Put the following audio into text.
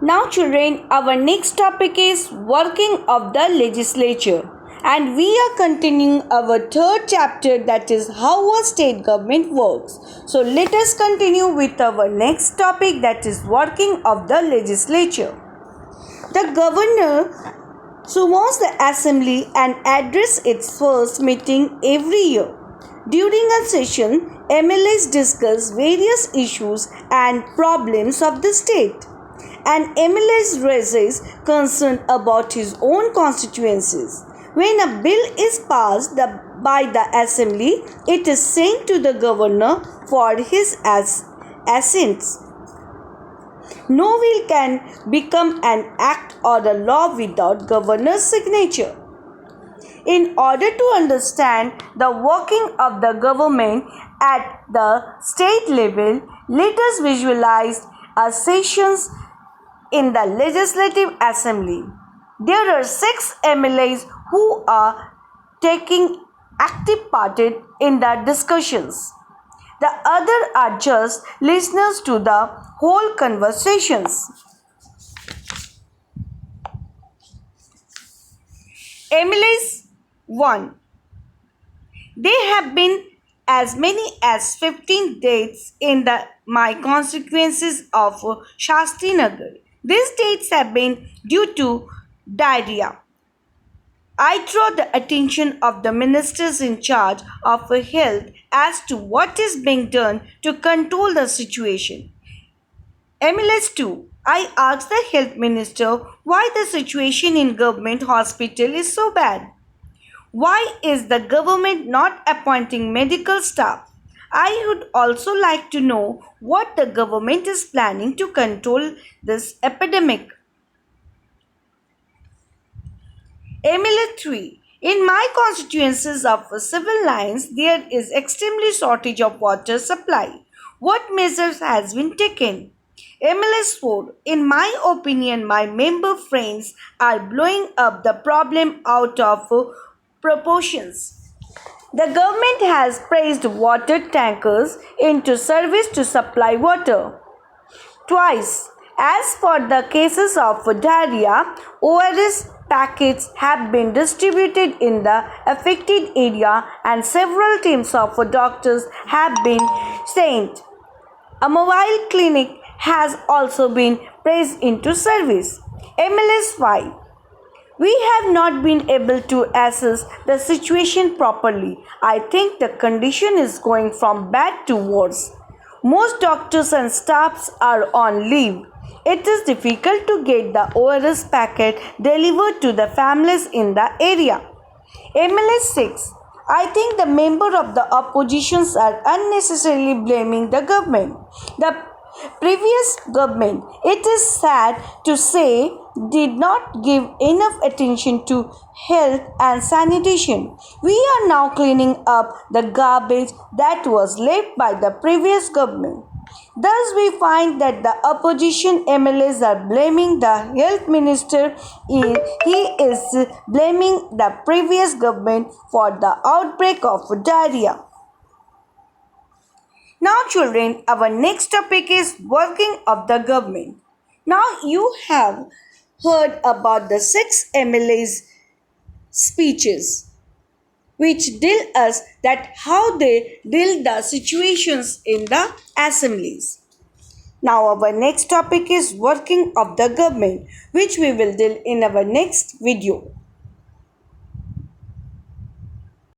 Now children, our next topic is working of the legislature, and we are continuing our third chapter, that is how a state government works. So let us continue with our next topic, that is working of the legislature. The governor summons the assembly and addresses its first meeting every year. During a session, MLAs discuss various issues and problems of the state. An MLA raises concern about his own constituencies. When a bill is passed by the assembly, it is sent to the governor for his assent. No bill can become an act or a law without governor's signature. In order to understand the working of the government at the state level, let us visualize a sessions in the Legislative Assembly. There are 6 MLAs who are taking active part in the discussions. The others are just listeners to the whole conversations. MLAs 1. There have been as many as 15 deaths in my constituencies of Shastinagar. These deaths have been due to diarrhea. I draw the attention of the ministers in charge of health as to what is being done to control the situation. MLS 2. I asked the health minister why the situation in government hospital is so bad. Why is the government not appointing medical staff? I would also like to know what the government is planning to control this epidemic. MLA 3. In my constituencies of civil lines, there is extremely shortage of water supply. What measures has been taken? MLS 4. In my opinion, my member friends are blowing up the problem out of proportions. The government has placed water tankers into service to supply water. Twice. As for the cases of diarrhea, ORS packets have been distributed in the affected area and several teams of doctors have been sent. A mobile clinic has also been placed into service. MLS 5. We have not been able to assess the situation properly. I think the condition is going from bad to worse. Most doctors and staffs are on leave. It is difficult to get the ORS packet delivered to the families in the area. MLS 6. I think the members of the oppositions are unnecessarily blaming the government. The previous government, it is sad to say, did not give enough attention to health and sanitation. We are now cleaning up the garbage that was left by the previous government. Thus, we find that the opposition MLAs are blaming the health minister. He is blaming the previous government for the outbreak of diarrhea. Now children, our next topic is working of the government. Now you have heard about the 6 MLAs speeches which tell us that how they deal the situations in the assemblies. Now our next topic is working of the government, which we will deal in our next video.